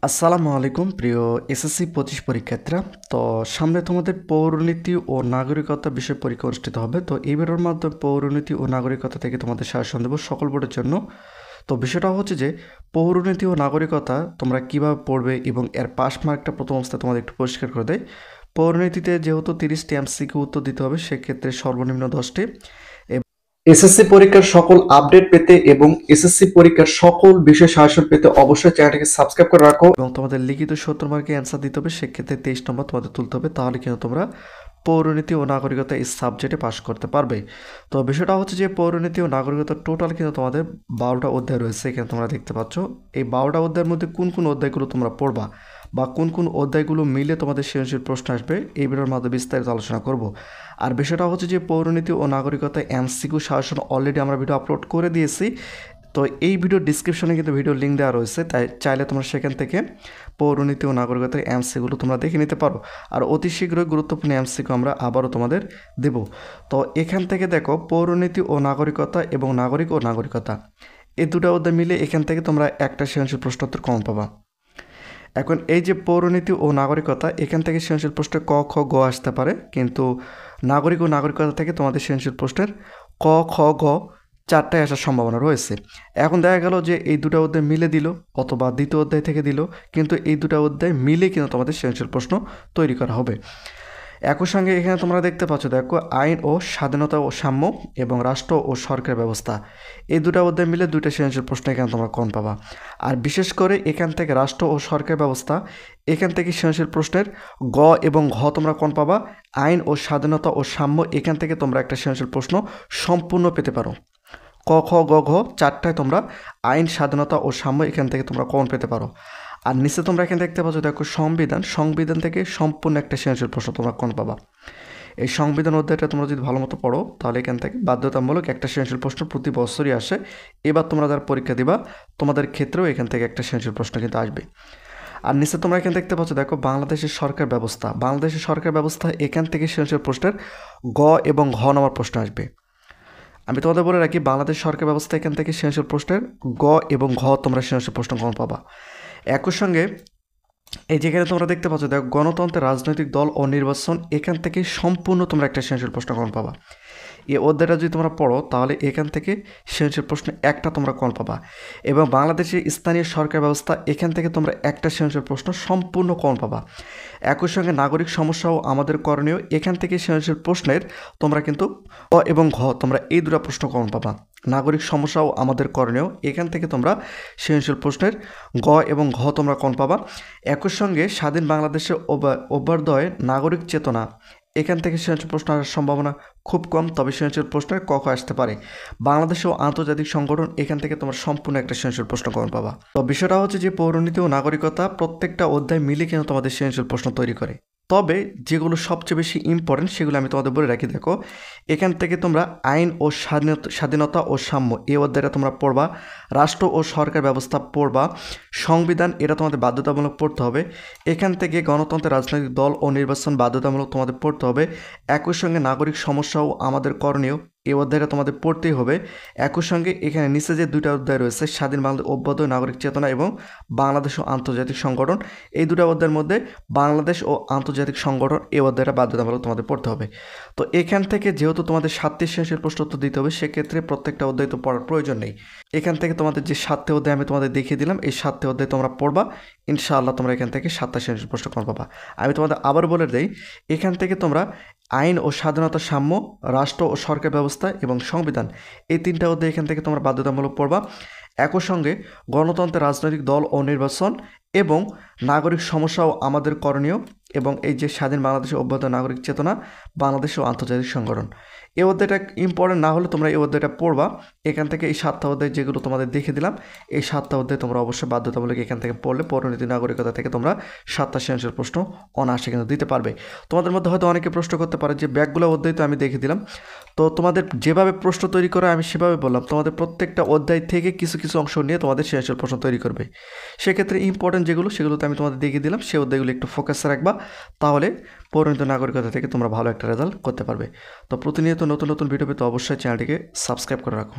আসসালামু আলাইকুম প্রিয় এসএসসি 25 পরীক্ষার্থীরা। তো সামনে তোমাদের পৌরনীতি ও নাগরিকতা বিষয় পরীক্ষা অনুষ্ঠিত হবে। তো এই ভিডিওর মাধ্যমে পৌরনীতি ও নাগরিকতা থেকে তোমাদের সাজেশন দেবো সকল বোর্ডের জন্য। তো বিষয়টা হচ্ছে যে পৌরনীতি ও নাগরিকতা তোমরা কিভাবে পড়বে এবং এর পাস মার্কটা প্রথম অবস্থায় তোমাদের একটু পরিষ্কার করে দেয়। পৌরনীতিতে যেহেতু 30টি এমসিকিউ উত্তর দিতে হবে, সেক্ষেত্রে সর্বনিম্ন 10টি। এসএসসি পরীক্ষার সকল আপডেট পেতে এবং এসএসসি পরীক্ষার সকল বিষয় সাজেশন পেতে অবশ্যই চ্যানেলটিকে সাবস্ক্রাইব করে রাখো এবং তোমাদের লিখিত 70 মার্কে অ্যান্সার দিতে হবে, সেক্ষেত্রে 23 নম্বর তোমাদের তুলতে হবে, তাহলে কিন্তু তোমরা পৌরনীতি ও নাগরিকতা এই সাবজেক্টে পাস করতে পারবে। তো বিষয়টা হচ্ছে যে পৌরনীতি ও নাগরিকতা টোটাল কিন্তু তোমাদের 12টা অধ্যায় রয়েছে। এখানে তোমরা দেখতে পাচ্ছ এই 12টা অধ্যায়ের মধ্যে কোন কোন অধ্যায়গুলো তোমরা পড়বা বা কোন কোন অধ্যায়গুলো মিলে তোমাদের সৃজনশীল প্রশ্ন আসবে, এই ভিডিওর মাধ্যমে বিস্তারিত আলোচনা করব। আর বিষয়টা হচ্ছে যে পৌরনীতি ও নাগরিকতা এমসিকিউ সাজেশন অলরেডি আমরা ভিডিও আপলোড করে দিয়েছি। তো এই ভিডিও ডিসক্রিপশনে কিন্তু ভিডিও লিঙ্ক দেওয়া রয়েছে, তাই চাইলে তোমরা সেখান থেকে পৌরনীতি ও নাগরিকতার এমসিকিউগুলো তোমরা দেখে নিতে পারো। আর অতি শীঘ্রই গুরুত্বপূর্ণ এমসিকিউ আমরা আবারও তোমাদের দেব। তো এখান থেকে দেখো পৌরনীতি ও নাগরিকতা এবং নাগরিক ও নাগরিকতা এই দুটো অধ্যায় মিলে এখান থেকে তোমরা একটা সৃজনশীল প্রশ্নোত্তর কম পাবা। এখন এই যে পৌরনীতি ও নাগরিকতা, এখান থেকে সৃজনশীল প্রশ্নে ক খ গ আসতে পারে, কিন্তু নাগরিক ও নাগরিকতা থেকে তোমাদের সৃজনশীল প্রশ্নের ক খ গ চারটায় আসার সম্ভাবনা রয়েছে। এখন দেখা গেল যে এই দুটো অধ্যায় মিলে দিল অথবা দ্বিতীয় অধ্যায় থেকে দিল, কিন্তু এই দুটো অধ্যায় মিলে কিন্তু তোমাদের সৃজনশীল প্রশ্ন তৈরি করা হবে। একই সঙ্গে এখানে তোমরা দেখতে পাচ্ছ, দেখো আইন ও স্বাধীনতা ও সাম্য এবং রাষ্ট্র ও সরকার ব্যবস্থা, এই দুটো অধ্যায় মিলে দুইটা সৃজনশীল প্রশ্ন এখানে তোমরা কম পাবা। আর বিশেষ করে এখান থেকে রাষ্ট্র ও সরকার ব্যবস্থা, এখান থেকে সৃজনশীল প্রশ্নের গ এবং ঘ তোমরা কম পাবা। আইন ও স্বাধীনতা ও সাম্য, এখান থেকে তোমরা একটা সৃজনশীল প্রশ্ন সম্পূর্ণ পেতে পারো। ক খ গ ঘ চারটায় তোমরা আইন, স্বাধীনতা ও সাম্য এখান থেকে তোমরা কমন পেতে পারো। আর নিচে তোমরা এখানে দেখতে পাচ্ছ, দেখো সংবিধান থেকে সম্পূর্ণ একটা সৃজনশীল প্রশ্ন তোমরা কোন পাবা। এই সংবিধান অধ্যায়টা তোমরা যদি ভালো মতো পড়ো, তাহলে এখান থেকে বাধ্যতামূলক একটা সৃজনশীল প্রশ্ন প্রতি বছরই আসে। এবার তোমরা যারা পরীক্ষা দিবা, তোমাদের ক্ষেত্রেও এখান থেকে একটা সৃজনশীল প্রশ্ন কিন্তু আসবে। আর নিচে তোমরা এখানে দেখতে পাচ্ছ, দেখো বাংলাদেশের সরকার ব্যবস্থা এখান থেকে সৃজনশীল প্রশ্নের গ এবং ঘ নম্বর প্রশ্ন আসবে। আমি তোমাদের বলে রাখি, বাংলাদেশ সরকার ব্যবস্থা এখান থেকে সৃজনশীল প্রশ্নের গ এবং ঘ তোমরা সৃজনশীল প্রশ্ন কম পাবা। একই সঙ্গে এই যেখানে তোমরা দেখতে পাচ্ছ, দেখো গণতন্ত্রের রাজনৈতিক দল ও নির্বাচন, এখান থেকে সম্পূর্ণ তোমরা একটা সৃজনশীল প্রশ্ন কম পাবা। এই অধ্যায়টা যদি তোমরা পড়ো, তাহলে এখান থেকে সৃজনশীল প্রশ্ন একটা তোমরা কম পাবা। এবং বাংলাদেশের স্থানীয় সরকার ব্যবস্থা, এখান থেকে তোমরা একটা সৃজনশীল প্রশ্ন সম্পূর্ণ কম পাবা। একই সঙ্গে নাগরিক সমস্যা ও আমাদের করণীয়, এখান থেকে সৃজনশীল প্রশ্নের তোমরা কিন্তু ক এবং ঘ তোমরা এই দুটো প্রশ্ন কম পাবা। নাগরিক সমস্যা ও আমাদের করণীয়, এখান থেকে তোমরা সৃজনশীল প্রশ্নের গ এবং ঘ তোমরা কম পাবা। একই সঙ্গে স্বাধীন বাংলাদেশের অভ্যুদয় নাগরিক চেতনা, এখান থেকে সৃজনশীল প্রশ্ন আসার সম্ভাবনা খুব কম, তবে সৃজনশীল প্রশ্নের ক খ আসতে পারে। বাংলাদেশ ও আন্তর্জাতিক সংগঠন, এখান থেকে তোমার সম্পূর্ণ একটা সৃজনশীল প্রশ্ন কমন পাবা। তো বিষয়টা হচ্ছে যে পৌরনীতি ও নাগরিকতা প্রত্যেকটা অধ্যায় মিলে কিন্তু তোমাদের সৃজনশীল প্রশ্ন তৈরি করে। তবে যেগুলো সবচেয়ে বেশি ইম্পর্টেন্ট সেগুলো আমি তোমাদের বলে রাখি। দেখো এখান থেকে তোমরা আইন ও স্বাধীনতা ও সাম্য এই অধ্যায়টা তোমরা পড়বা। রাষ্ট্র ও সরকার ব্যবস্থা পড়বা। সংবিধান এটা তোমাদের বাধ্যতামূলক পড়তে হবে। এখান থেকে গণতন্ত্রের রাজনৈতিক দল ও নির্বাচন বাধ্যতামূলক তোমাদের পড়তে হবে। একই সঙ্গে নাগরিক সমস্যা ও আমাদের করণীয় এই অধ্যায়টা তোমাদের পড়তেই হবে। একই সঙ্গে এখানে নিচে যে দুইটা অধ্যায় রয়েছে, স্বাধীন বাংলাদেশ অভ্যুদয় নাগরিক চেতনা এবং বাংলাদেশ ও আন্তর্জাতিক সংগঠন, এই দুটো অধ্যায়ের মধ্যে বাংলাদেশ ও আন্তর্জাতিক সংগঠন এই অধ্যায়টা বাধ্যতামূলক তোমাদের পড়তে হবে। তো এখান থেকে যেহেতু তোমাদের 7টি সৃজনশীল প্রশ্ন উত্তর দিতে হবে, সেক্ষেত্রে প্রত্যেকটা অধ্যায় তো পড়ার প্রয়োজন নেই। এখান থেকে তোমাদের যে 7টি অধ্যায় আমি তোমাদের দেখিয়ে দিলাম, এই 7টি অধ্যায় তোমরা পড়বা। ইনশাআল্লাহ তোমরা এখান থেকে 7টা সৃজনশীল প্রশ্ন কম পাবা। আমি তোমাদের আবার বলে দেই, এখান থেকে তোমরা আইন ও স্বাধীনতা সাম্য, রাষ্ট্র ও সরকার ব্যবস্থা এবং সংবিধান এই 3টা অধ্যায় এখান থেকে তোমরা বাধ্যতামূলক পড়বা। একই সঙ্গে গণতন্ত্রের রাজনৈতিক দল ও নির্বাচন এবং নাগরিক সমস্যা ও আমাদের করণীয় এবং এই যে স্বাধীন বাংলাদেশের অভ্যুদয় নাগরিক চেতনা, বাংলাদেশ ও আন্তর্জাতিক সংগঠন, এই অধ্যায়টা ইম্পর্টেন্ট না হলে তোমরা এই অধ্যায়টা পড়বা। এখান থেকে এই 7টা অধ্যায় যেগুলো তোমাদের দেখে দিলাম, এই 7টা অধ্যায় তোমরা অবশ্যই বাধ্যতামূলক এখান থেকে পড়লে পৌরনীতি নাগরিকতা থেকে তোমরা 7টা সৃজনশীল প্রশ্ন অনায়াসে কিন্তু দিতে পারবে। তোমাদের মধ্যে হয়তো অনেকে প্রশ্ন করতে পারে যে ব্যাকগুলো অধ্যায় তো আমি দেখে দিলাম, তো তোমাদের যেভাবে প্রশ্ন তৈরি করে আমি সেভাবে বললাম, তোমাদের প্রত্যেকটা অধ্যায় থেকে কিছু কিছু অংশ নিয়ে তোমাদের সৃজনশীল প্রশ্ন তৈরি করবে। সেক্ষেত্রে ইম্পর্টেন্ট যেগুলোতে আমি তোমাদের দেখিয়ে দিলাম, সেই অধ্যায়গুলো একটু ফোকাসে রাখবা, তাহলে পৌরনীতি নাগরিকতা থেকে তোমরা ভালো একটা রেজাল্ট করতে পারবে। তো প্রতিনিয়ত নতুন নতুন ভিডিও পেতে অবশ্যই চ্যানেলটিকে সাবস্ক্রাইব করে রাখো।